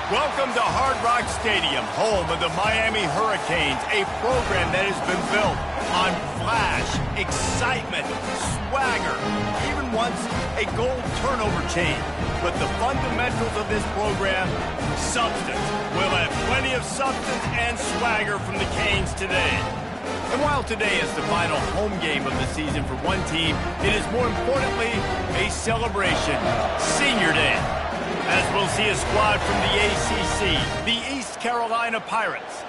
Welcome to Hard Rock Stadium, home of the Miami Hurricanes, a program that has been built on flash, excitement, swagger, even once a goal turnover chain. But the fundamentals of this program, substance. We'll have plenty of substance and swagger from the Canes today. And while today is the final home game of the season for one team, it is more importantly a celebration, Senior Day. As we'll see a squad from the ACC, the East Carolina Pirates,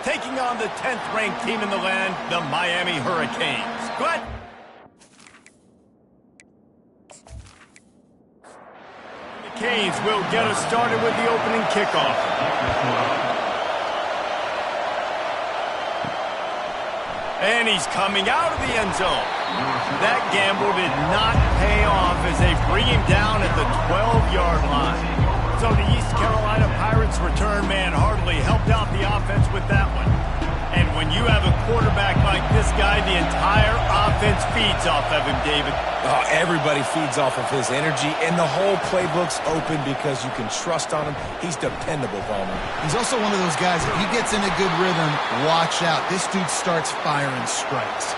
taking on the 10th-ranked team in the land, the Miami Hurricanes. Go ahead. The Canes will get us started with the opening kickoff. And he's coming out of the end zone. That gamble did not pay off as they bring him down at the 12-yard line. So the East Carolina Pirates return man hardly helped out the offense with that one. And when you have a quarterback like this guy, the entire offense feeds off of him, David. Oh, everybody feeds off of his energy, and the whole playbook's open because you can trust on him. He's dependable, Palmer. He's also one of those guys, if he gets in a good rhythm, watch out. This dude starts firing strikes.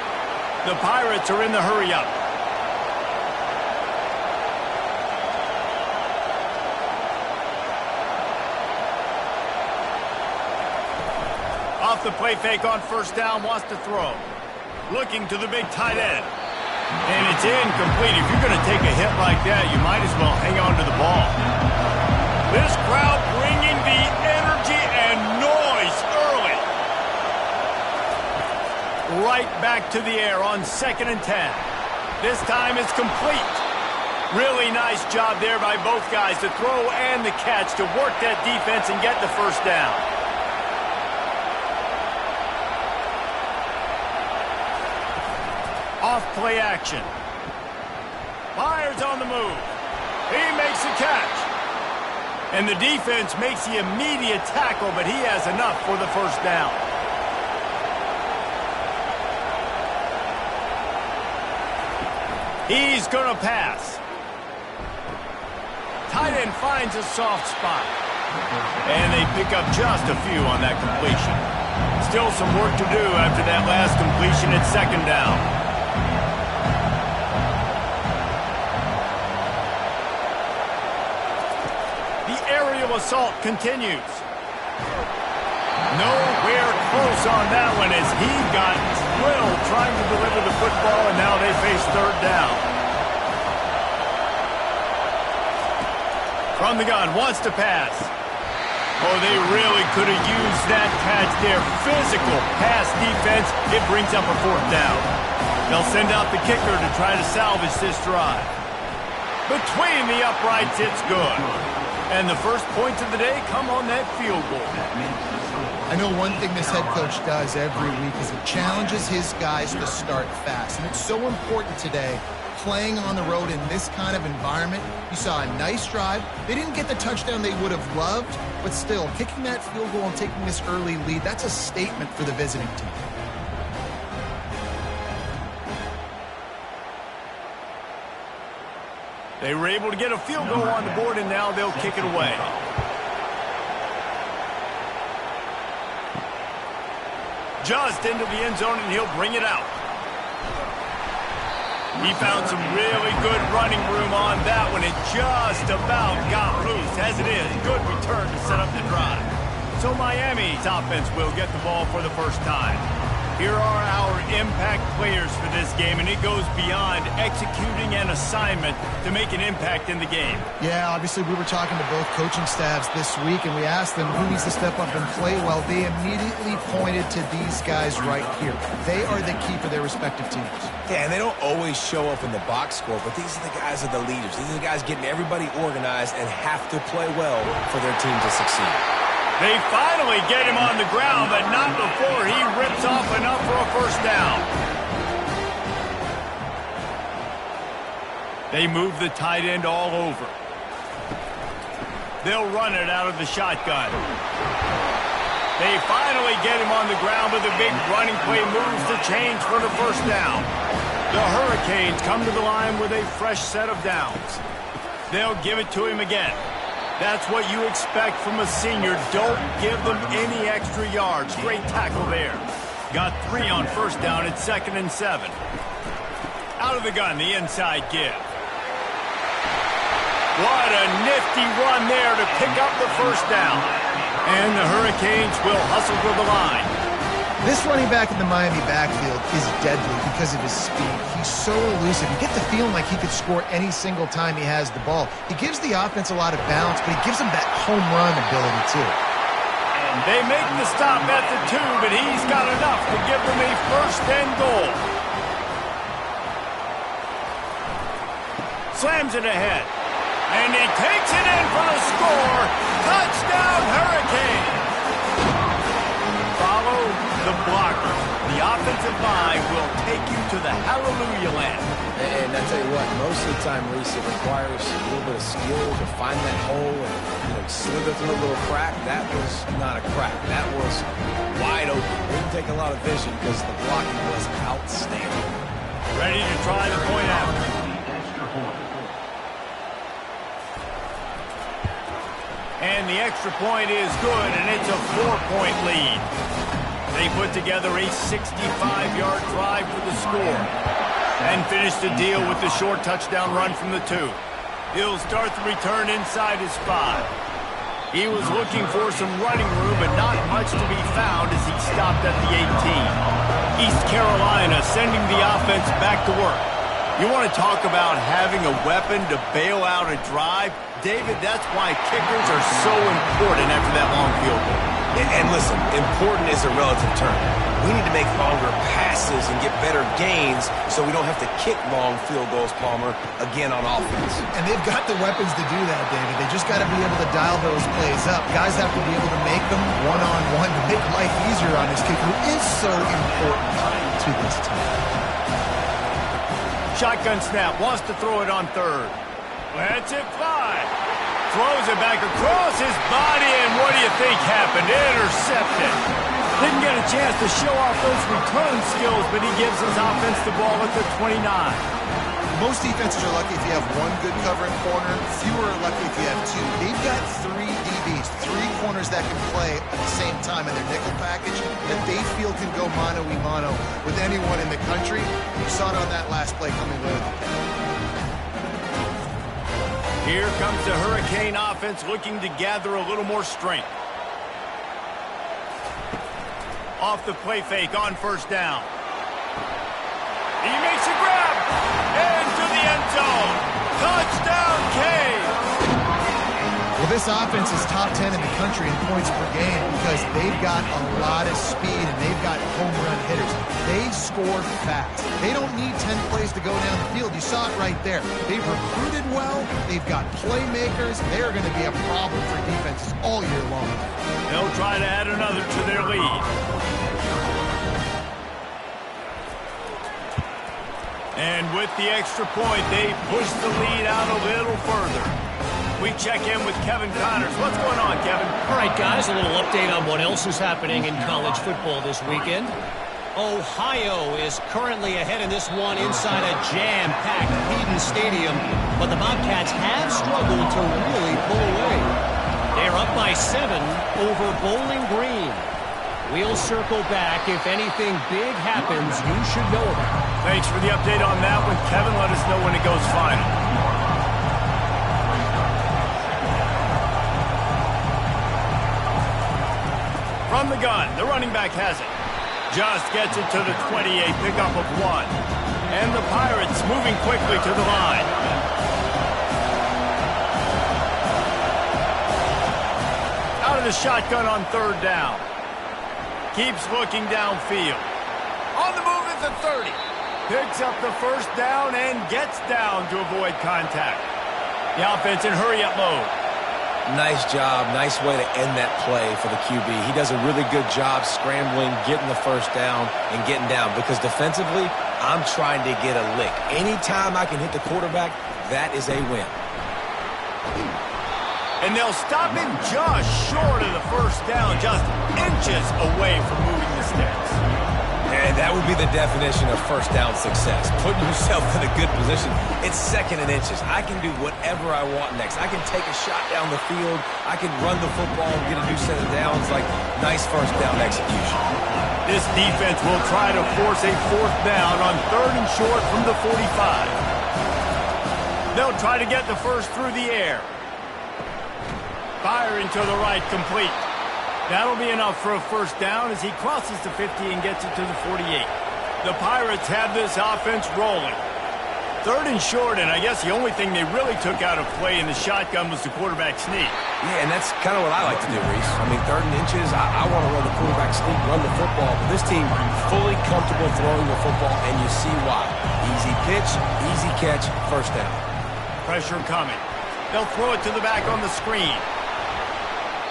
The Pirates are in the hurry-up. Off the play fake on first down, wants to throw. Looking to the big tight end. And it's incomplete. If you're going to take a hit like that, you might as well hang on to the ball. This crowd bringing the energy and noise early. Right back to the air on 2nd and 10. This time it's complete. Really nice job there by both guys to throw and the catch to work that defense and get the first down. Off play action. Fires on the move. He makes the catch. And the defense makes the immediate tackle, but he has enough for the first down. He's going to pass. Tight end finds a soft spot. And they pick up just a few on that completion. Still some work to do after that last completion at 2nd down. Assault continues. Nowhere close on that one as he got drilled trying to deliver the football, and now they face 3rd down. From the gun, wants to pass. Oh, they really could have used that catch there. Physical pass defense. It brings up a 4th down. They'll send out the kicker to try to salvage this drive. Between the uprights, it's good. And the first points of the day come on that field goal. I know one thing this head coach does every week is he challenges his guys to start fast. And it's so important today, playing on the road in this kind of environment. You saw a nice drive. They didn't get the touchdown they would have loved, but still, kicking that field goal and taking this early lead, that's a statement for the visiting team. They were able to get a field goal on the board, and now they'll kick it away. Just into the end zone, and he'll bring it out. He found some really good running room on that one. It just about got loose. As it is, good return to set up the drive. So Miami's offense will get the ball for the first time. Here are our impact players for this game, and it goes beyond executing an assignment to make an impact in the game. Yeah, obviously we were talking to both coaching staffs this week, and we asked them who needs to step up and play well. They immediately pointed to these guys right here. They are the key for their respective teams. Yeah, and they don't always show up in the box score, but these are the guys that are the leaders. These are the guys getting everybody organized and have to play well for their team to succeed. They finally get him on the ground, but not before he rips off enough for a first down. They move the tight end all over. They'll run it out of the shotgun. They finally get him on the ground with a big running play, moves the chains for the first down. The Hurricanes come to the line with a fresh set of downs. They'll give it to him again. That's what you expect from a senior. Don't give them any extra yards. Great tackle there. Got 3 on first down at 2nd and 7. Out of the gun, the inside give. What a nifty run there to pick up the first down. And the Hurricanes will hustle to the line. This running back in the Miami backfield is deadly because of his speed. He's so elusive. You get the feeling like he could score any single time he has the ball. He gives the offense a lot of balance, but he gives them that home run ability too. They make the stop at the 2, but he's got enough to give them a first and goal. Slams it ahead. And he takes it in for the score. Touchdown, Hurricane. Follow the blocker. The offensive line will take you to the hallelujah land. And I tell you what, most of the time, Reese, it requires a little bit of skill to find that hole and slither through a little crack. That was not a crack. That was wide open. Didn't take a lot of vision because the blocking was outstanding. Ready to try the point out. And the extra point is good, and it's a 4-point lead. They put together a 65-yard drive for the score and finish the deal with the short touchdown run from the 2. He'll start the return inside his 5. He was looking for some running room, but not much to be found as he stopped at the 18. East Carolina sending the offense back to work. You want to talk about having a weapon to bail out a drive? David, that's why kickers are so important after that long field goal. And listen, important is a relative term. We need to make longer passes and get better gains so we don't have to kick long field goals, Palmer, again on offense. And they've got the weapons to do that, David. They just got to be able to dial those plays up. Guys have to be able to make them one-on-one to make life easier on this kicker, who is so important to this team. Shotgun snap, wants to throw it on 3rd. Lets it fly. Throws it back across his body, and what do you think happened? Intercepted. Didn't get a chance to show off those return skills, but he gives his offense the ball at the 29. Most defenses are lucky if you have one good covering corner. Fewer are lucky if you have 2. They've got 3 DBs, 3 corners that can play at the same time in their nickel package that they feel can go mano-a-mano with anyone in the country. You saw it on that last play coming away with the pick. Here comes the Hurricane offense looking to gather a little more strength. Off the play fake on first down. He makes a grab. Into the end zone. Touchdown, Cade. Well, this offense is top 10 in the country in points per game because they've got a lot of speed and they've got home run hitters. They score fast. They don't need 10 plays to go down the field. You saw it right there. They've recruited well. They've got playmakers. They're going to be a problem for defenses all year long. They'll try to add another to their lead. And with the extra point, they push the lead out a little further. We check in with Kevin Connors. What's going on, Kevin? All right, guys, a little update on what else is happening in college football this weekend. Ohio is currently ahead in this one inside a jam-packed Eden Stadium, but the Bobcats have struggled to really pull away. They're up by 7 over Bowling Green. We'll circle back. If anything big happens, you should know about it. Thanks for the update on that one, Kevin. Let us know when it goes final. From the gun, the running back has it. Just gets it to the 28, pickup of 1. And the Pirates moving quickly to the line. Out of the shotgun on 3rd down. Keeps looking downfield. On the move at the 30. Picks up the first down and gets down to avoid contact. The offense in hurry-up mode. Nice job. Nice way to end that play for the QB. He does a really good job scrambling, getting the first down, and getting down. Because defensively, I'm trying to get a lick. Anytime I can hit the quarterback, that is a win. And they'll stop him just short of the first down, just inches away from moving the sticks. And that would be the definition of first down success. Putting yourself in a good position. It's 2nd and inches. I can do whatever I want next. I can take a shot down the field. I can run the football and get a new set of downs. Like, nice first down execution. This defense will try to force a 4th down on 3rd and short from the 45. They'll try to get the first through the air. Firing to the right, complete. That'll be enough for a first down as he crosses the 50 and gets it to the 48. The Pirates have this offense rolling. 3rd and short, and I guess the only thing they really took out of play in the shotgun was the quarterback sneak. Yeah, and that's kind of what I like to do, Reese. I mean, 3rd and inches, I want to run the quarterback sneak, run the football. But this team fully comfortable throwing the football, and you see why. Easy pitch, easy catch, first down. Pressure coming. They'll throw it to the back on the screen.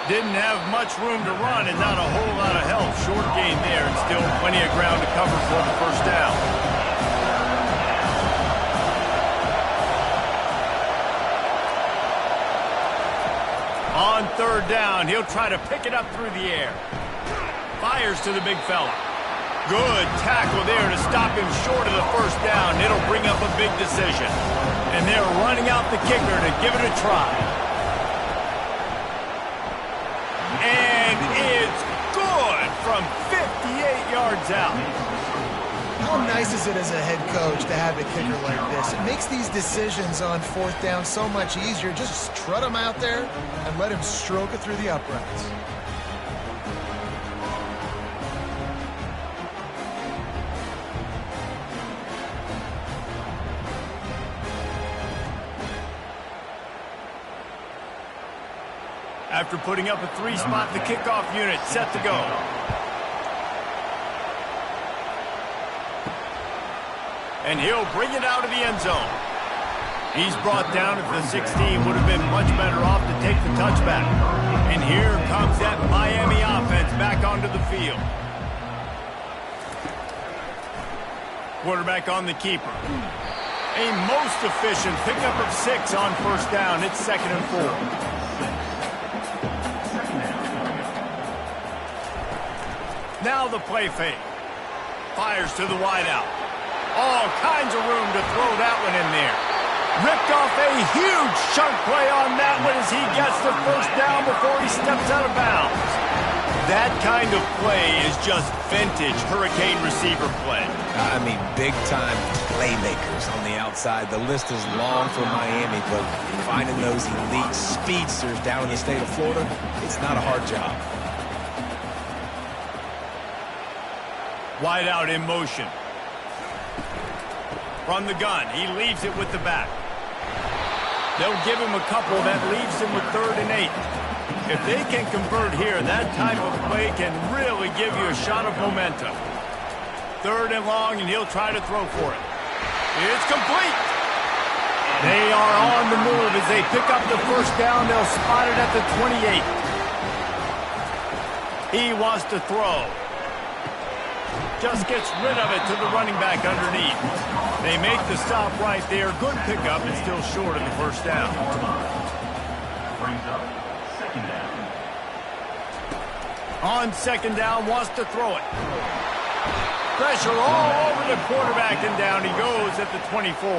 Didn't have much room to run and not a whole lot of help. Short gain there and still plenty of ground to cover for the first down. On 3rd down, he'll try to pick it up through the air. Fires to the big fella. Good tackle there to stop him short of the first down. It'll bring up a big decision. And they're running out the kicker to give it a try. And it's good from 58 yards out. How nice is it as a head coach to have a kicker like this? It makes these decisions on 4th down so much easier. Just strut him out there and let him stroke it through the uprights. After putting up a 3-spot, the kickoff unit set to go. And he'll bring it out of the end zone. He's brought down at the 16. Would have been much better off to take the touchback. And here comes that Miami offense back onto the field. Quarterback on the keeper. A most efficient pickup of 6 on first down. It's 2nd and 4. Now the play fake. Fires to the wideout. All kinds of room to throw that one in there. Ripped off a huge chunk play on that one as he gets the first down before he steps out of bounds. That kind of play is just vintage Hurricane receiver play. I mean, big-time playmakers on the outside. The list is long for Miami, but finding those elite speedsters down in the state of Florida, it's not a hard job. Wide out in motion. From the gun, he leaves it with the back. They'll give him a couple that leaves him with 3rd and 8. If they can convert here, that type of play can really give you a shot of momentum. 3rd and long, and he'll try to throw for it. It's complete. They are on the move as they pick up the first down. They'll spot it at the 28. He wants to throw. Just gets rid of it to the running back underneath. They make the stop right there. Good pickup. It's still short of the first down. Brings up 2nd down. On 2nd down, wants to throw it. Pressure all over the quarterback, and down he goes at the 24.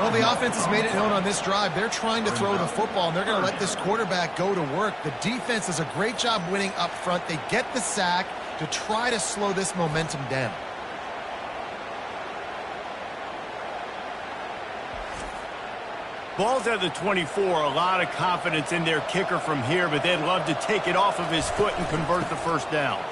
Well, the offense has made it known on this drive. They're trying to throw the football, and they're going to let this quarterback go to work. The defense does a great job winning up front. They get the sack to try to slow this momentum down. Ball's at the 24. A lot of confidence in their kicker from here, but they'd love to take it off of his foot and convert the first down.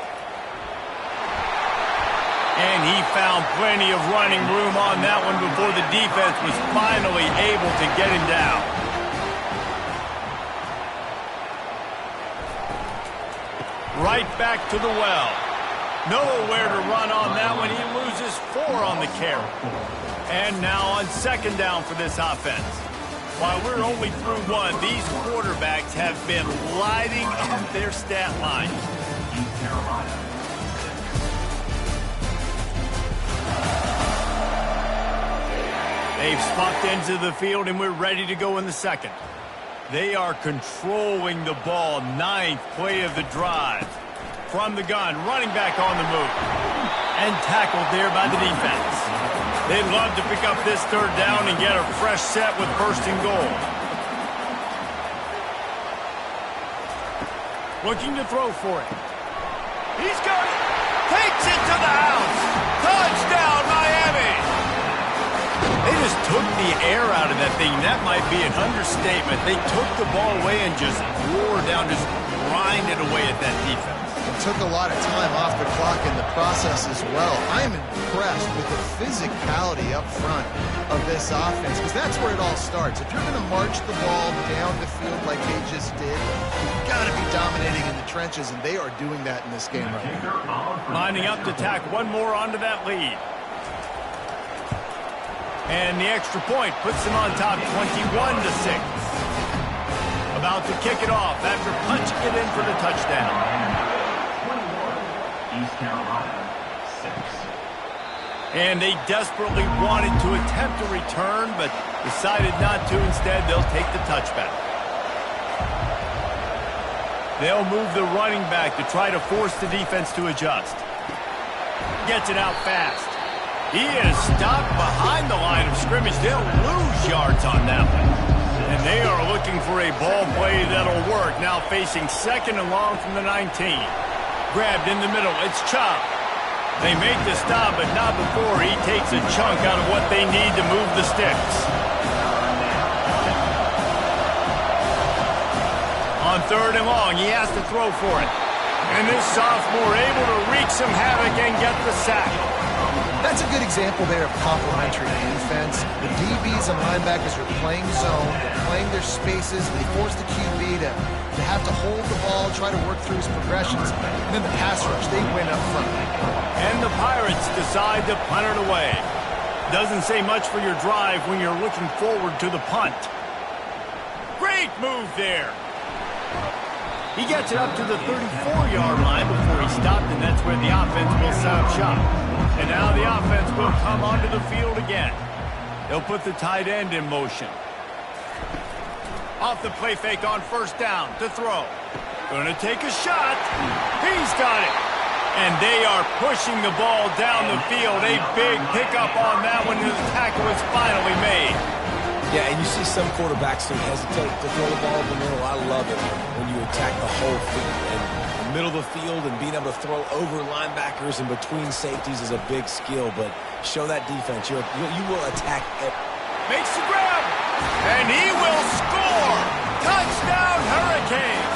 And he found plenty of running room on that one before the defense was finally able to get him down. Right back to the well. Nowhere to run on that one. He loses 4 on the carry. And now on 2nd down for this offense. While we're only through 1, these quarterbacks have been lighting up their stat line. They've swapped ends of the field, and we're ready to go in the second. They are controlling the ball. 9th play of the drive. From the gun, running back on the move. And tackled there by the defense. They'd love to pick up this third down and get a fresh set with first and goal. Looking to throw for it. He's got it. Takes it to the house. Touchdown, Miami. They just took the air out of that thing. That might be an understatement. They took the ball away and just wore down, just grinded away at that defense. It took a lot of time off the clock in the process as well. I am impressed with the physicality up front of this offense, because that's where it all starts. If you're going to march the ball down the field like they just did, you've got to be dominating in the trenches, and they are doing that in this game right now. Lining up to tack one more onto that lead. And the extra point puts them on top 21-6. About to kick it off after punching it in for the touchdown. 21, East Carolina, 6. And they desperately wanted to attempt a return, but decided not to. Instead, they'll take the touchback. They'll move the running back to try to force the defense to adjust. Gets it out fast. He is stopped behind the line of scrimmage. They'll lose yards on that one. And they are looking for a ball play that'll work. Now facing second and long from the 19. Grabbed in the middle. It's Chop. They make the stop, but not before he takes a chunk out of what they need to move the sticks. On third and long, he has to throw for it. And this sophomore able to wreak some havoc and get the sack. That's a good example there of complementary defense. The DBs and linebackers are playing zone, they're playing their spaces, and they force the QB to have to hold the ball, try to work through his progressions, and then the pass rush, they win up front. And the Pirates decide to punt it away. Doesn't say much for your drive when you're looking forward to the punt. Great move there. He gets it up to the 34-yard line before he stopped, and that's where the offense will set up shop. And now the offense will come onto the field again. They'll put the tight end in motion. Off the play fake on first down to throw. Going to take a shot. He's got it. And they are pushing the ball down the field. A big pickup on that one. The tackle is finally made. Yeah, and you see some quarterbacks who hesitate to throw the ball up the middle. I love it when you attack the whole field. And the middle of the field and being able to throw over linebackers and between safeties is a big skill. But show that defense. You will attack it. Makes the grab. And he will score. Touchdown, Hurricanes.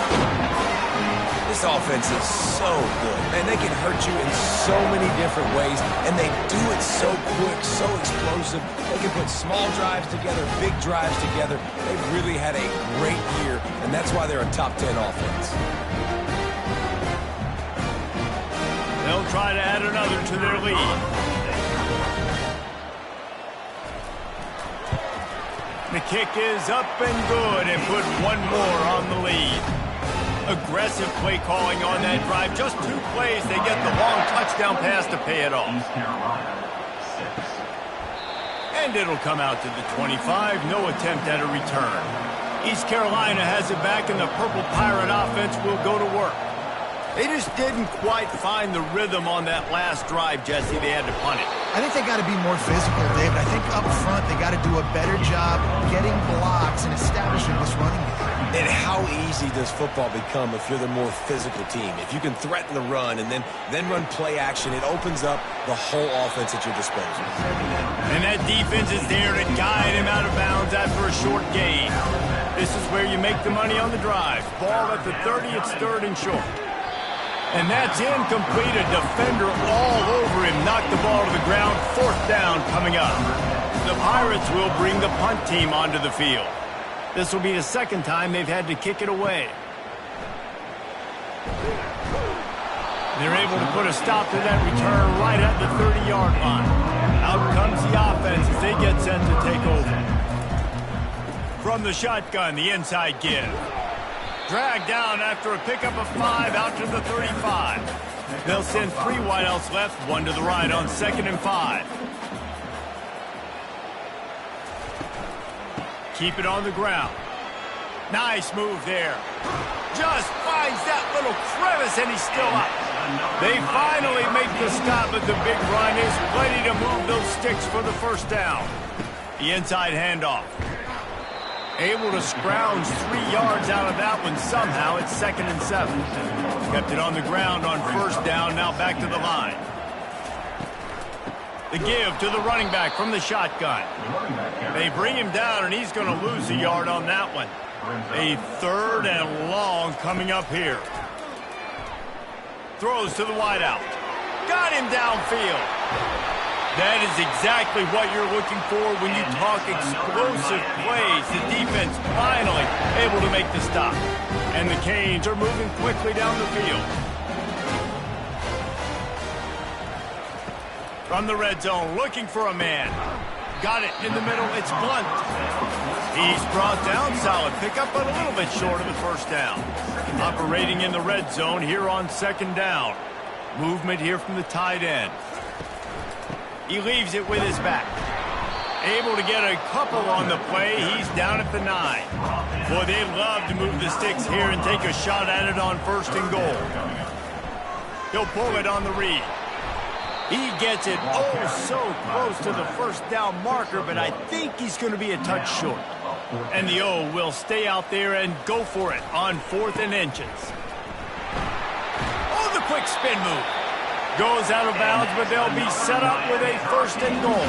This offense is so good, and they can hurt you in so many different ways, and they do it so quick, so explosive. They can put small drives together, big drives together. They've really had a great year, and that's why they're a top 10 offense. They'll try to add another to their lead. The kick is up and good, and put one more on the lead. Aggressive play calling on that drive. Just 2 plays, they get the long touchdown pass to pay it off. East Carolina, 6. And it'll come out to the 25. No attempt at a return. East Carolina has it back, and the Purple Pirate offense will go to work. They just didn't quite find the rhythm on that last drive, Jesse. They had to punt it. I think they got to be more physical, David. I think up front they got to do a better job getting blocks and establishing this running game. And how easy does football become if you're the more physical team? If you can threaten the run and then run play action, it opens up the whole offense at your disposal. And that defense is there to guide him out of bounds after a short gain. This is where you make the money on the drive. Ball at the 30, it's third and short. And that's incomplete. A defender all over him. Knocked the ball to the ground. Fourth down coming up. The Pirates will bring the punt team onto the field. This will be the second time they've had to kick it away. They're able to put a stop to that return right at the 30-yard line. Out comes the offense as they get set to take over. From the shotgun, the inside give. Dragged down after a pickup of 5 out to the 35. They'll send 3 wideouts left, 1 to the right on 2nd and 5. Keep it on the ground. Nice move there. Just finds that little crevice, and he's still up. They finally make the stop at the big run. Is ready to move those sticks for the first down. The inside handoff. Able to scrounge 3 yards out of that one somehow. It's 2nd and 7. Kept it on the ground on first down. Now back to the line. The give to the running back from the shotgun. They bring him down, and he's going to lose a yard on that one. A 3rd and long coming up here. Throws to the wideout. Got him downfield. That is exactly what you're looking for when you talk explosive plays. The defense finally able to make the stop. And the Canes are moving quickly down the field. From the red zone, looking for a man. Got it in the middle. It's Blunt. He's brought down. Solid pickup, but a little bit short of the first down. Operating in the red zone here on 2nd down. Movement here from the tight end. He leaves it with his back. Able to get a couple on the play. He's down at the 9. Boy, they love to move the sticks here and take a shot at it on 1st and goal. He'll pull it on the read. He gets it so close to the first down marker, but I think he's going to be a touch short. And the O will stay out there and go for it on 4th and inches. Oh, the quick spin move. Goes out of bounds, but they'll be set up with a 1st and goal.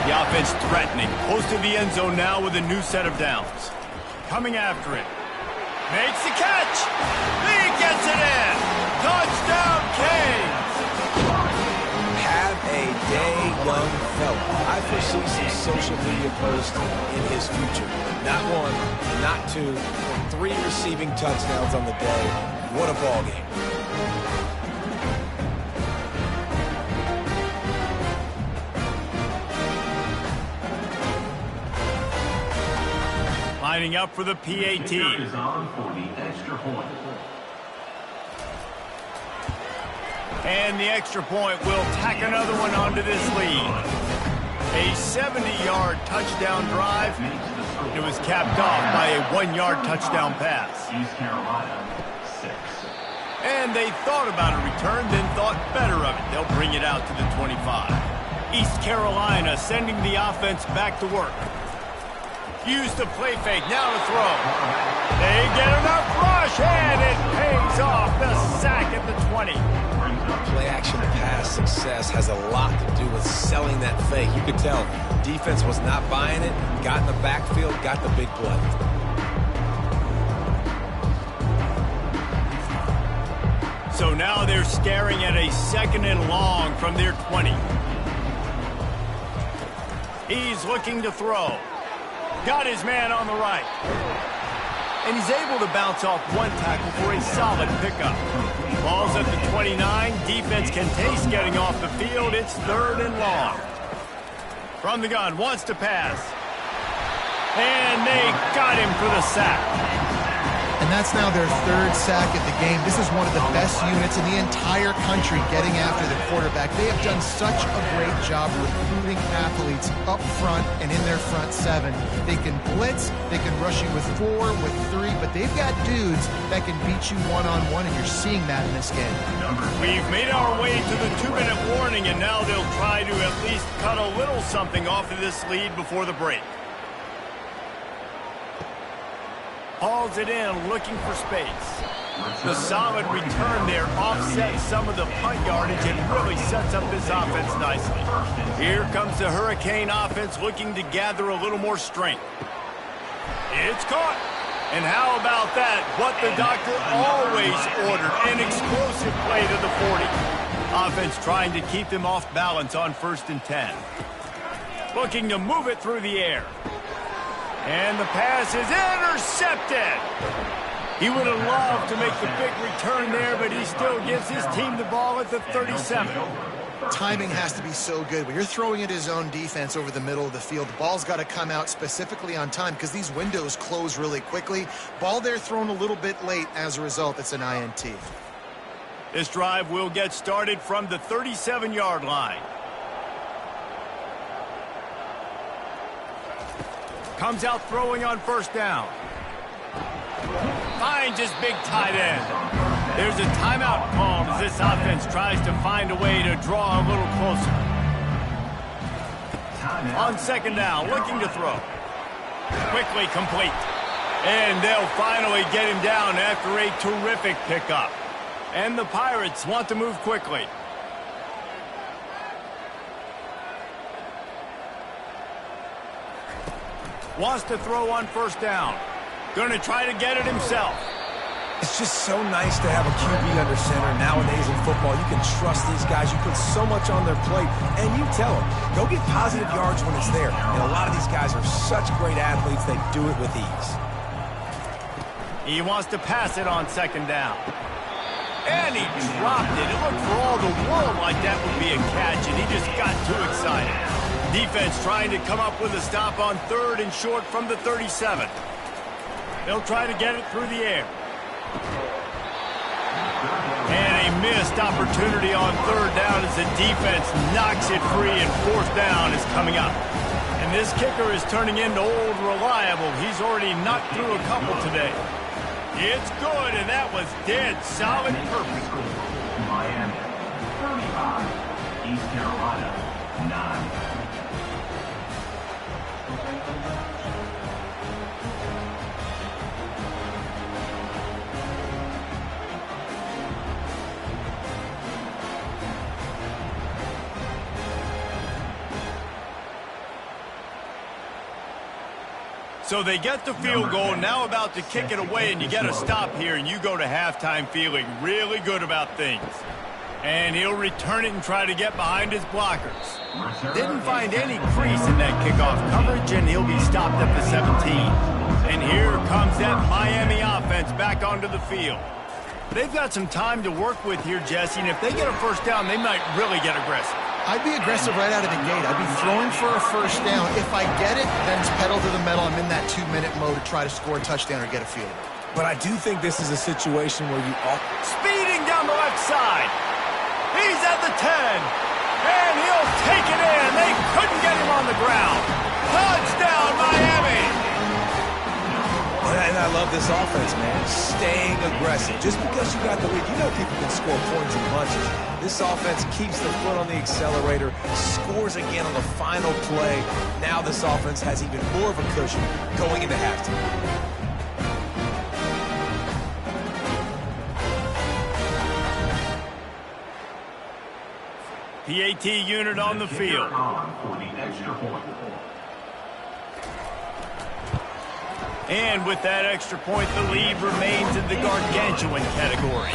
The offense threatening. Close to the end zone now with a new set of downs. Coming after it. Makes the catch. He gets it in. Touchdown, Canes. Have a day, young fella. I foresee some social media posts in his future. Not 1, not 2, 3 receiving touchdowns on the day. What a ball game. Lining up for the PAT. Is on for the extra point. And the extra point will tack another one onto this lead. A 70-yard touchdown drive. It was capped off by a 1-yard touchdown pass. East Carolina, 6. And they thought about a return, then thought better of it. They'll bring it out to the 25. East Carolina sending the offense back to work. Use the play fake, now to throw. They get enough rush, and it pays off. The sack at the 20. Play-action pass success has a lot to do with selling that fake. You could tell defense was not buying it, got in the backfield, got the big play. So now they're staring at a 2nd and long from their 20. He's looking to throw. Got his man on the right. And he's able to bounce off 1 tackle for a solid pickup. Ball's at the 29. Defense can taste getting off the field. It's 3rd and long. From the gun, wants to pass. And they got him for the sack. And that's now their 3rd sack of the game. This is one of the best units in the entire country getting after the quarterback. They have done such a great job recruiting athletes up front and in their front 7. They can blitz, they can rush you with 4, with 3, but they've got dudes that can beat you one-on-one, and you're seeing that in this game. We've made our way to the 2-minute warning, and now they'll try to at least cut a little something off of this lead before the break. Hauls it in, looking for space. The solid return there offsets some of the punt yardage and really sets up this offense nicely. Here comes the Hurricane offense looking to gather a little more strength. It's caught. And how about that? What the doctor always ordered, an explosive play to the 40. Offense trying to keep them off balance on 1st and 10. Looking to move it through the air. And the pass is intercepted. He would have loved to make the big return there, but he still gives his team the ball at the 37. Timing has to be so good. When you're throwing at his own defense over the middle of the field, the ball's got to come out specifically on time because these windows close really quickly. Ball there thrown a little bit late. As a result, it's an INT. This drive will get started from the 37-yard line. Comes out throwing on 1st down. Finds his big tight end. There's a timeout called as this offense tries to find a way to draw a little closer. On second down, looking to throw. Quickly complete. And they'll finally get him down after a terrific pickup. And the Pirates want to move quickly. Wants to throw on first down. Going to try to get it himself. It's just so nice to have a QB under center. Nowadays in football, you can trust these guys. You put so much on their plate, and you tell them, go get positive yards when it's there. And a lot of these guys are such great athletes, they do it with ease. He wants to pass it on second down. And he dropped it. It looked for all the world like that would be a catch, and he just got too excited. Defense trying to come up with a stop on third and short from the 37. They'll try to get it through the air. And a missed opportunity on third down as the defense knocks it free, and fourth down is coming up. And this kicker is turning into old reliable. He's already knocked through a couple today. It's good, and that was dead solid perfect. Miami, 35. East Carolina, 9. So they get the field goal, now about to kick it away, and you get a stop here, and you go to halftime feeling really good about things. And he'll return it and try to get behind his blockers. Didn't find any crease in that kickoff coverage, and he'll be stopped at the 17. And here comes that Miami offense back onto the field. They've got some time to work with here, Jesse, and if they get a first down, they might really get aggressive. I'd be aggressive right out of the gate. I'd be throwing for a first down. If I get it, then it's pedal to the metal. I'm in that 2-minute mode to try to score a touchdown or get a field. But I do think this is a situation where you all... Speeding down the left side. He's at the 10. And he'll take it in. They couldn't get him on the ground. Touchdown, Miami. And I love this offense, man. Staying aggressive. Just because you got the lead, you know people can score points in bunches. This offense keeps the foot on the accelerator, scores again on the final play. Now this offense has even more of a cushion going into halftime. PAT unit on the field. For the extra point. And with that extra point, the lead remains in the gargantuan category.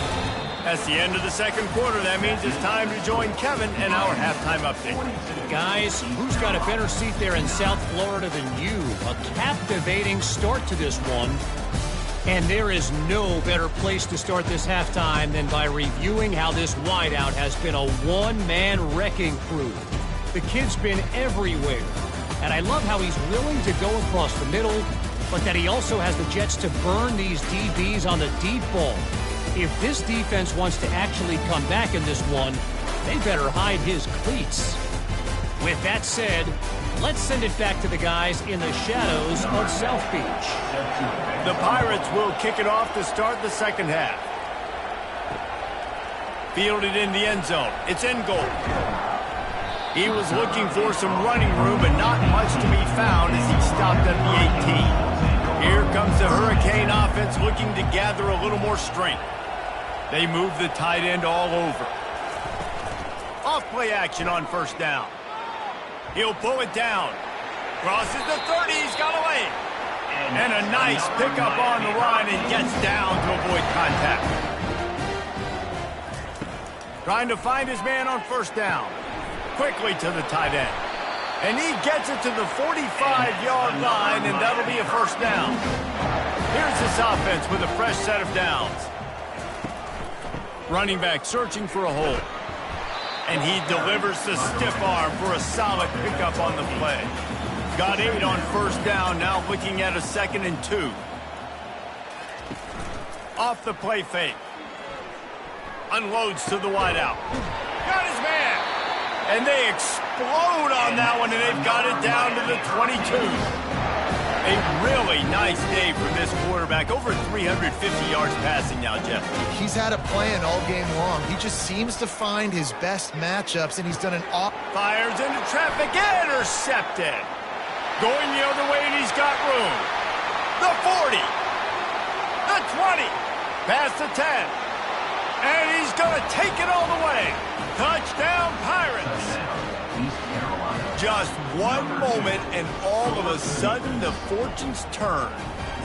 That's the end of the second quarter. That means it's time to join Kevin and our halftime update. Guys, who's got a better seat there in South Florida than you? A captivating start to this one. And there is no better place to start this halftime than by reviewing how this wideout has been a one-man wrecking crew. The kid's been everywhere. And I love how he's willing to go across the middle, but that he also has the jets to burn these DBs on the deep ball. If this defense wants to actually come back in this one, they better hide his cleats. With that said, let's send it back to the guys in the shadows of South Beach. The Pirates will kick it off to start the second half. Fielded in the end zone. It's in goal. He was looking for some running room, but not much to be found as he stopped at the 18. Here comes the Hurricane offense looking to gather a little more strength. They move the tight end all over. Off play action on first down. He'll pull it down. Crosses the 30. He's got away. And a nice pickup on the line and gets down to avoid contact. Trying to find his man on first down. Quickly to the tight end. And he gets it to the 45-yard line, and that'll be a first down. Here's this offense with a fresh set of downs. Running back searching for a hole. And he delivers the stiff arm for a solid pickup on the play. Got 8 on first down, now looking at a 2nd and 2. Off the play fake. Unloads to the wideout. Got his man. And they explode on that one, and they've got it down to the 22. A really nice day from this quarterback. Over 350 yards passing now, Jeff. He's had a plan all game long. He just seems to find his best matchups, and he's done an awesome. Fires into traffic, intercepted. Going the other way, and he's got room. The 40. The 20. Past the 10. And he's going to take it all the way. Touchdown, Pirates. Just one moment, and all of a sudden, the fortunes turn.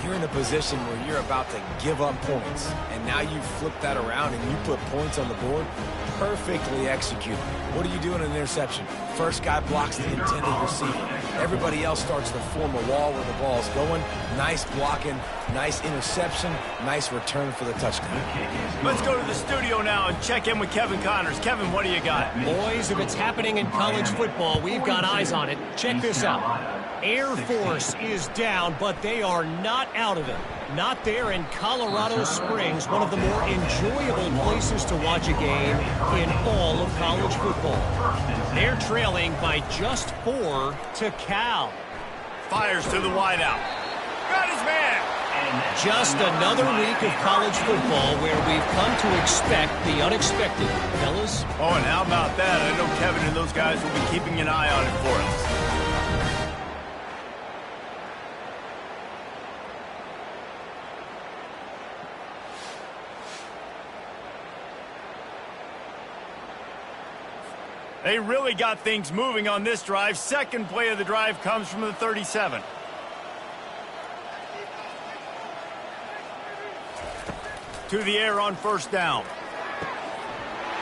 You're in a position where you're about to give up points, and now you flip that around and you put points on the board. Perfectly executed. What do you do in an interception? First guy blocks the intended receiver. Everybody else starts to form a wall where the ball's going. Nice blocking, nice interception, nice return for the touchdown. Let's go to the studio now and check in with Kevin Connors. Kevin, what do you got? Boys, if it's happening in college football, we've got eyes on it. Check this out. Air Force is down, but they are not out of it. Not there in Colorado Springs, one of the more enjoyable places to watch a game in all of college football. They're trailing by just 4 to Cal. Fires to the wideout. Got his man. Just another week of college football where we've come to expect the unexpected. Fellas? Oh, and how about that? I know Kevin and those guys will be keeping an eye on it for us. They really got things moving on this drive. Second play of the drive comes from the 37. To the air on first down.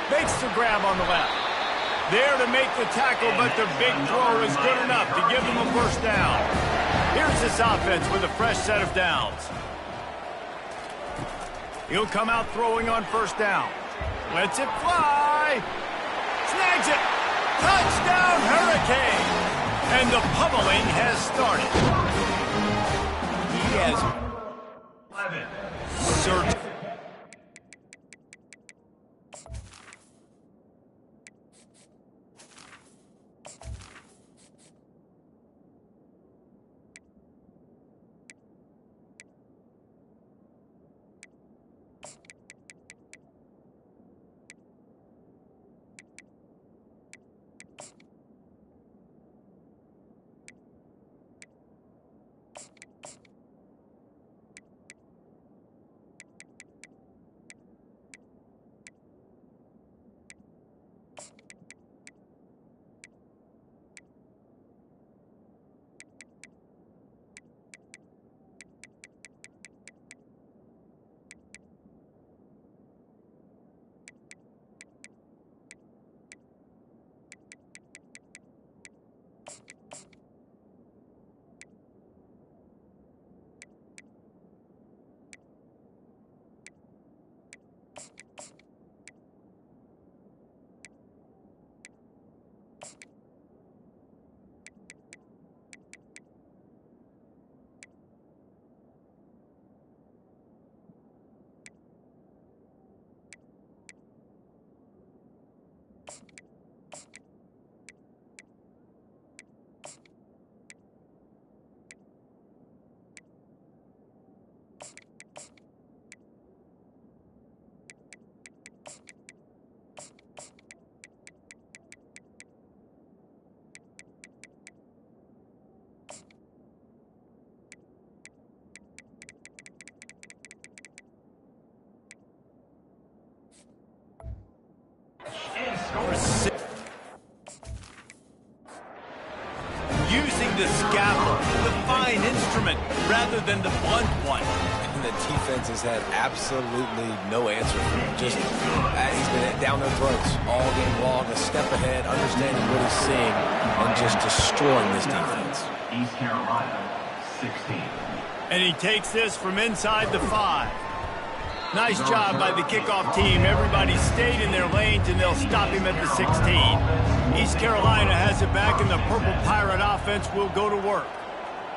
Makes the grab on the left. There to make the tackle, but the big throw is good enough to give them a first down. Here's this offense with a fresh set of downs. He'll come out throwing on first down. Lets it fly. Snags it. Touchdown, Hurricane. And the pummeling has started. He has searched. Using the scaffold, the fine instrument, rather than the blunt one. And the defense has had absolutely no answer for him. Just, he's been down their throats all game long, a step ahead, understanding what he's seeing, and just destroying this defense. East Carolina, 16. And he takes this from inside the 5. Nice job by the kickoff team. Everybody stayed in their lanes, and they'll stop him at the 16. East Carolina has it back, and the Purple Pirate offense will go to work.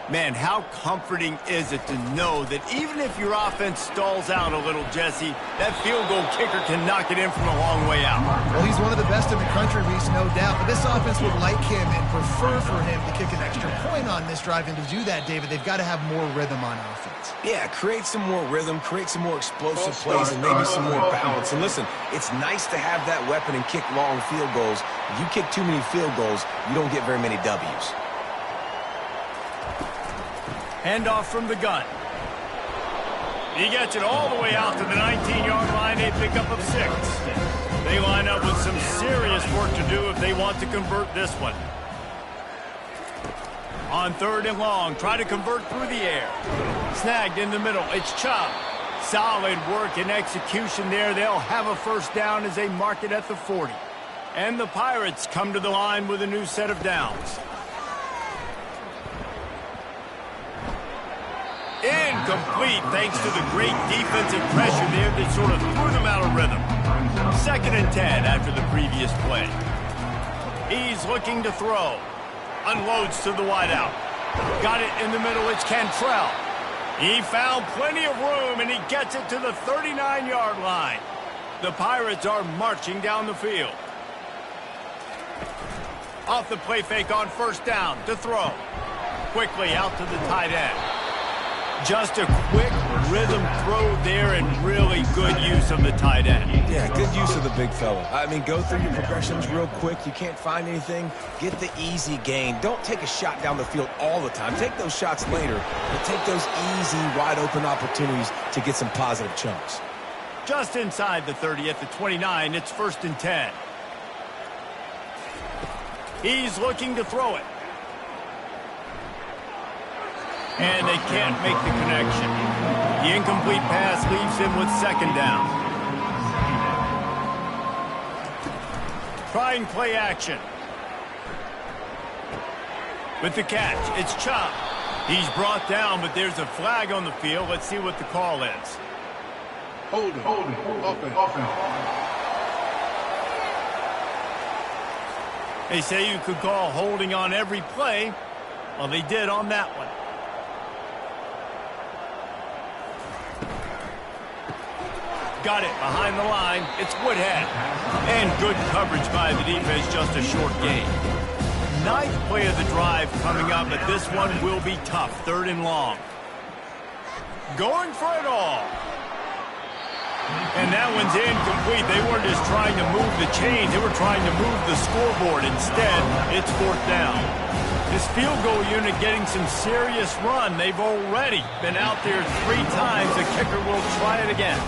Man, how comforting is it to know that even if your offense stalls out a little, Jesse, that field goal kicker can knock it in from a long way out. Well, he's one of the best in the country, Reese, no doubt. But this offense would like him and prefer for him to kick an extra point on this drive. And to do that, David, they've got to have more rhythm on offense. Yeah, create some more rhythm, create some more explosive plays, and maybe some more balance. And listen, it's nice to have that weapon and kick long field goals. If you kick too many field goals, you don't get very many W's. Handoff from the gun. He gets it all the way out to the 19-yard line, a pickup of 6. They line up with some serious work to do if they want to convert this one. On 3rd and long, try to convert through the air. Snagged in the middle, it's Chubb. Solid work and execution there. They'll have a first down as they mark it at the 40. And the Pirates come to the line with a new set of downs. Incomplete thanks to the great defensive pressure there that sort of threw them out of rhythm. 2nd and 10 after the previous play. He's looking to throw. Unloads to the wideout. Got it in the middle. It's Cantrell. He found plenty of room, and he gets it to the 39-yard line. The Pirates are marching down the field. Off the play fake on 1st down to throw. Quickly out to the tight end. Just a quick rhythm throw there and really good use of the tight end. Yeah, good use of the big fella. I mean, go through your progressions real quick. You can't find anything. Get the easy gain. Don't take a shot down the field all the time. Take those shots later, but take those easy, wide-open opportunities to get some positive chunks. Just inside the 30 at the 29, it's 1st and 10. He's looking to throw it. And they can't make the connection. The incomplete pass leaves him with 2nd down. Trying play action. With the catch, it's Chubb. He's brought down, but there's a flag on the field. Let's see what the call is. Holding. Offense. They say you could call holding on every play. Well, they did on that one. Got it behind the line. It's Woodhead. And good coverage by the defense, just a short gain. 9th play of the drive coming up, but this one will be tough. 3rd and long. Going for it all. And that one's incomplete. They weren't just trying to move the chains. They were trying to move the scoreboard. Instead, it's 4th down. This field goal unit getting some serious run. They've already been out there 3 times. The kicker will try it again.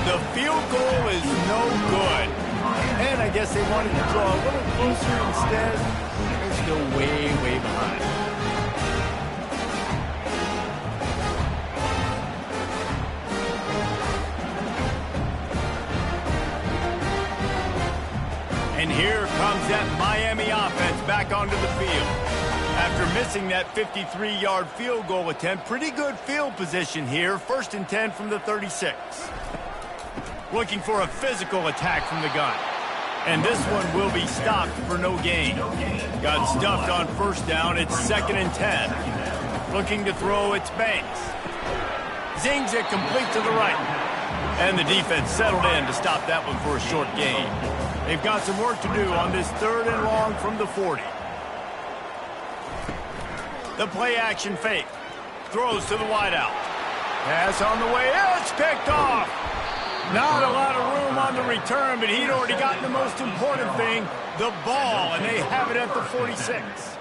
The field goal is no good. And I guess they wanted to draw a little closer instead. They're still way behind. And here comes that Miami offense back onto the field. After missing that 53-yard field goal attempt, pretty good field position here. 1st and 10 from the 36. Looking for a physical attack from the gun. And this one will be stopped for no gain. Got stuffed on 1st down. It's 2nd and 10. Looking to throw, it's Banks. Zings it complete to the right. And the defense settled in to stop that one for a short gain. They've got some work to do on this 3rd and long from the 40. The play action fake. Throws to the wideout. Pass on the way. It's picked off. Not a lot of room on the return, but he'd already gotten the most important thing, the ball, and they have it at the 46.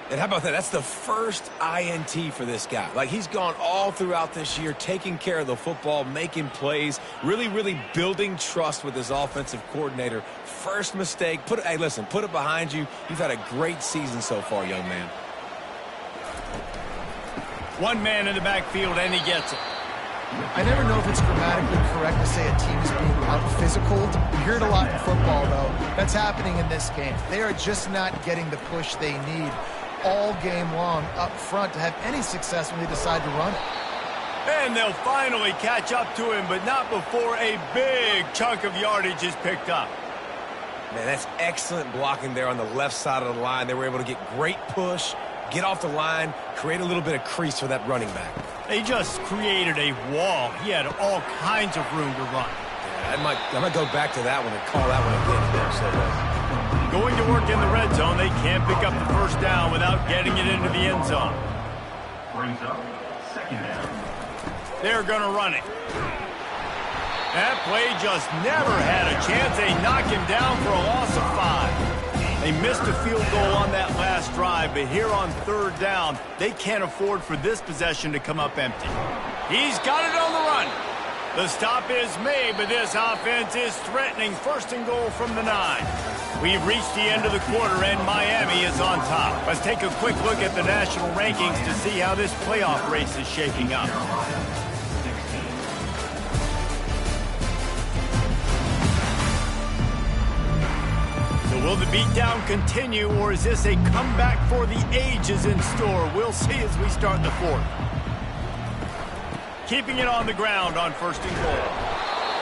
And how about that? That's the first INT for this guy. Like, he's gone all throughout this year, taking care of the football, making plays, really building trust with his offensive coordinator. First mistake. Hey, listen, put it behind you. You've had a great season so far, young man. One man in the backfield, and he gets it. I never know if it's grammatically correct to say a team is being out-physicaled. You hear it a lot in football, though. That's happening in this game. They are just not getting the push they need all game long up front to have any success when they decide to run it. And they'll finally catch up to him, but not before a big chunk of yardage is picked up. Man, that's excellent blocking there on the left side of the line. They were able to get great push, Get off the line, create a little bit of crease for that running back. They just created a wall. He had all kinds of room to run. Yeah, I might go back to that one and call that one again. So, going to work in the red zone, they can't pick up the first down without getting it into the end zone. Brings up second down. They're going to run it. That play just never had a chance. They knock him down for a loss of 5. They missed a field goal on that last drive, but here on third down, they can't afford for this possession to come up empty. He's got it on the run. The stop is made, but this offense is threatening first and goal from the 9. We've reached the end of the quarter, and Miami is on top. Let's take a quick look at the national rankings to see how this playoff race is shaping up. Will the beatdown continue, or is this a comeback for the ages in store? We'll see as we start the fourth. Keeping it on the ground on first and goal.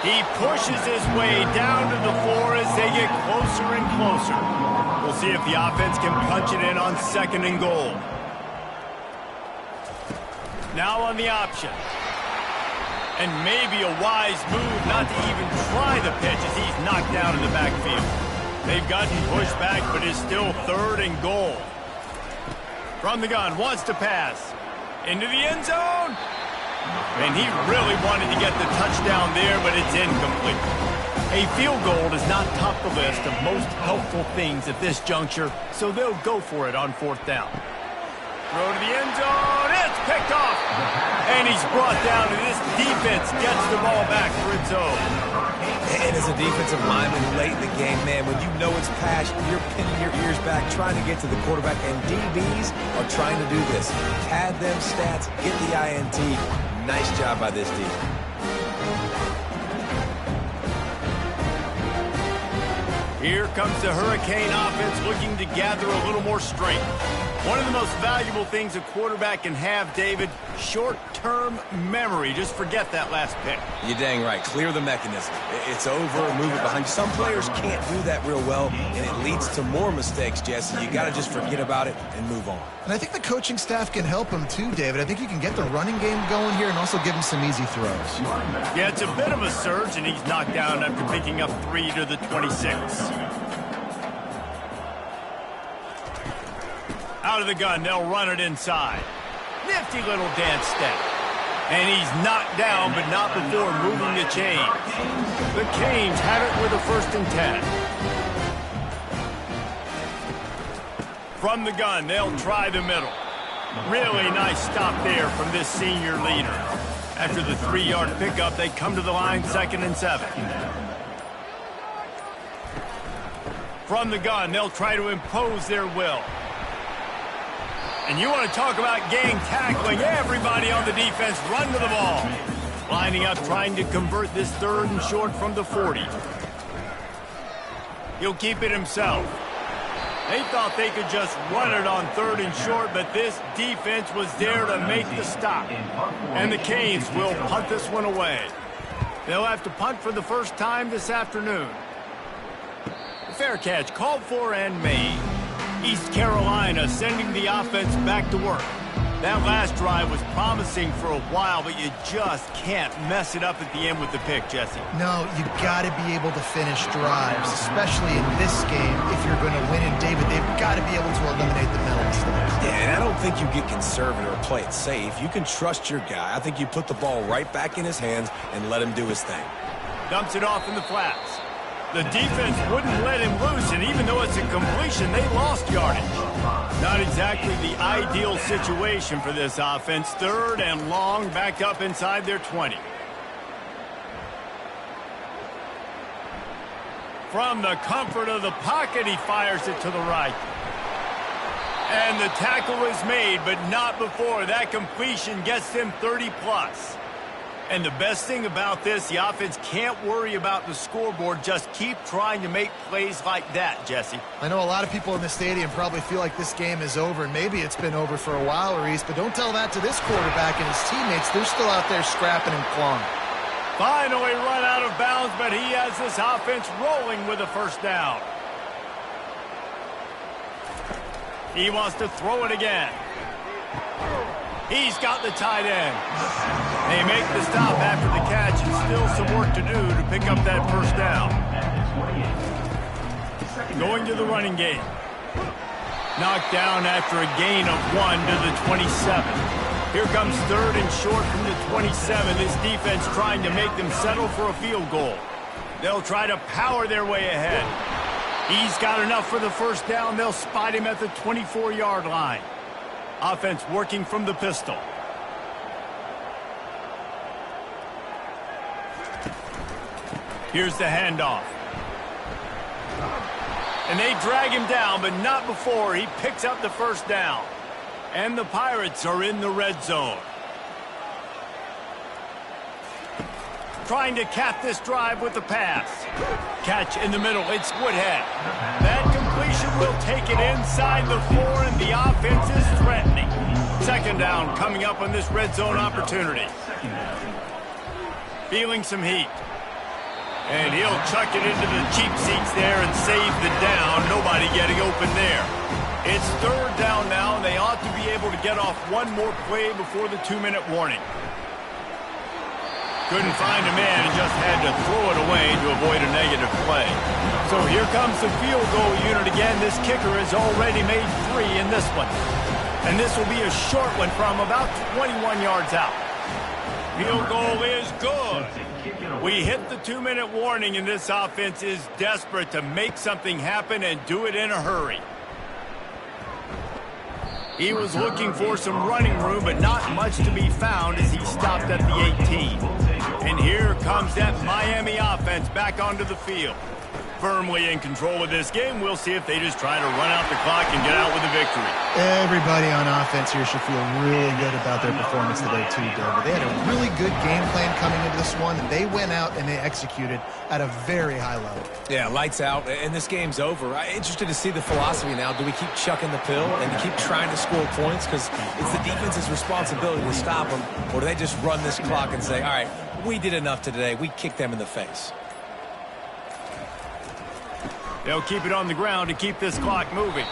He pushes his way down to the 4 as they get closer and closer. We'll see if the offense can punch it in on second and goal. Now on the option. And maybe a wise move not to even try the pitch as he's knocked down in the backfield. They've gotten pushed back, but it's still third and goal. From the gun, wants to pass. Into the end zone. And he really wanted to get the touchdown there, but it's incomplete. A field goal does not top the list of most helpful things at this juncture, so they'll go for it on fourth down. Throw to the end zone. It's picked off. And he's brought down, and this defense gets the ball back for its own. And as a defensive lineman late in the game, man, when you know it's passed, you're pinning your ears back, trying to get to the quarterback, and DBs are trying to do this. Pad them stats, get the INT. Nice job by this defense. Here comes the Hurricane offense looking to gather a little more strength. One of the most valuable things a quarterback can have, David, short-term memory. Just forget that last pick. You're dang right. Clear the mechanism. It's over, move it behind. Some players can't do that real well, and it leads to more mistakes, Jesse. You got to just forget about it and move on. And I think the coaching staff can help him too, David. I think you can get the running game going here and also give him some easy throws. Yeah, it's a bit of a surge, and he's knocked down after picking up 3 to the 26. Out of the gun, they'll run it inside. Nifty little dance step. And he's knocked down, but not before moving the chains. The Canes have it with a 1st and 10. From the gun, they'll try the middle. Really nice stop there from this senior leader. After the 3-yard pickup, they come to the line 2nd and 7. From the gun, they'll try to impose their will. And you want to talk about gang tackling. Everybody on the defense run to the ball. Lining up, trying to convert this 3rd and short from the 40. He'll keep it himself. They thought they could just run it on 3rd and short, but this defense was there to make the stop. And the Canes will punt this one away. They'll have to punt for the first time this afternoon. Fair catch called for and made. East Carolina sending the offense back to work. That last drive was promising for a while, but you just can't mess it up at the end with the pick, Jesse. No, you got to be able to finish drives, especially in this game. If you're going to win it, David, they've got to be able to eliminate the mental mistakes. Yeah, and I don't think you get conservative or play it safe. You can trust your guy. I think you put the ball right back in his hands and let him do his thing. Dumps it off in the flats. The defense wouldn't let him loose, and even though it's a completion, they lost yardage. Not exactly the ideal situation for this offense. 3rd and long, back up inside their 20. From the comfort of the pocket, he fires it to the right. And the tackle is made, but not before that completion gets them 30+. And the best thing about this, the offense can't worry about the scoreboard. Just keep trying to make plays like that, Jesse. I know a lot of people in the stadium probably feel like this game is over, and maybe it's been over for a while, Reese, but don't tell that to this quarterback and his teammates. They're still out there scrapping and clawing. Finally run out of bounds, but he has this offense rolling with a 1st down. He wants to throw it again. He's got the tight end. They make the stop after the catch, and still some work to do to pick up that first down. Going to the running game. Knocked down after a gain of 1 to the 27. Here comes 3rd and short from the 27. This defense trying to make them settle for a field goal. They'll try to power their way ahead. He's got enough for the first down. They'll spot him at the 24-yard line. Offense working from the pistol. Here's the handoff. And they drag him down, but not before he picks up the first down. And the Pirates are in the red zone. Trying to cap this drive with the pass. Catch in the middle. It's Woodhead. That completion will take it inside the 4, and the offense is threatening. Second down coming up on this red zone opportunity. Feeling some heat. And he'll chuck it into the cheap seats there and save the down. Nobody getting open there. It's 3rd down now, and they ought to be able to get off one more play before the 2-minute warning. Couldn't find a man and just had to throw it away to avoid a negative play. So here comes the field goal unit again. This kicker has already made 3 in this one. And this will be a short one from about 21 yards out. Field goal is good. We hit the 2-minute warning, and this offense is desperate to make something happen and do it in a hurry. He was looking for some running room, but not much to be found as he stopped at the 18. And here comes that Miami offense back onto the field. Firmly in control of this game. We'll see if they just try to run out the clock and get out with a victory. Everybody on offense here should feel really good about their performance today too, David. They had a really good game plan coming into this one, and they went out and they executed at a very high level. Yeah, lights out, and this game's over. I'm interested to see the philosophy now. Do we keep chucking the pill and keep trying to score points because it's the defense's responsibility to stop them, or do they just run this clock and say, all right, we did enough today. We kicked them in the face. They'll keep it on the ground to keep this clock moving.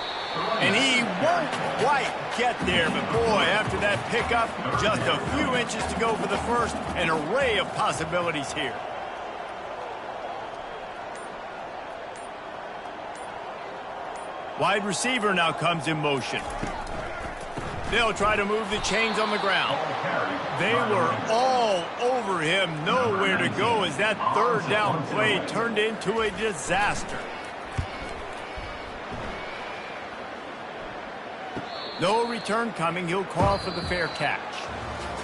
And he won't quite get there, but boy, after that pickup, just a few inches to go for the first. An array of possibilities here. Wide receiver now comes in motion. They'll try to move the chains on the ground. They were all over him, nowhere to go as that 3rd down play turned into a disaster. No return coming. He'll call for the fair catch.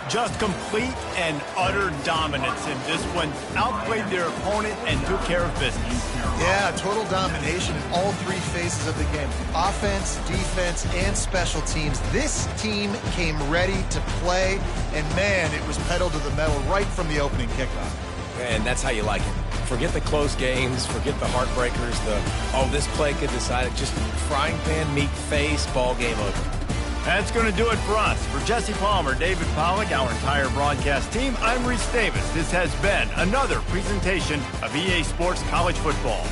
Just complete and utter dominance in this one. Outplayed their opponent and took care of business. Yeah, total domination in all 3 phases of the game. Offense, defense, and special teams. This team came ready to play, and man, it was pedal to the metal right from the opening kickoff. And that's how you like it. Forget the close games, forget the heartbreakers, this play could decide it. Just frying pan, meat face, ball game over. That's going to do it for us. For Jesse Palmer, David Pollack, our entire broadcast team, I'm Reese Davis. This has been another presentation of EA Sports College Football.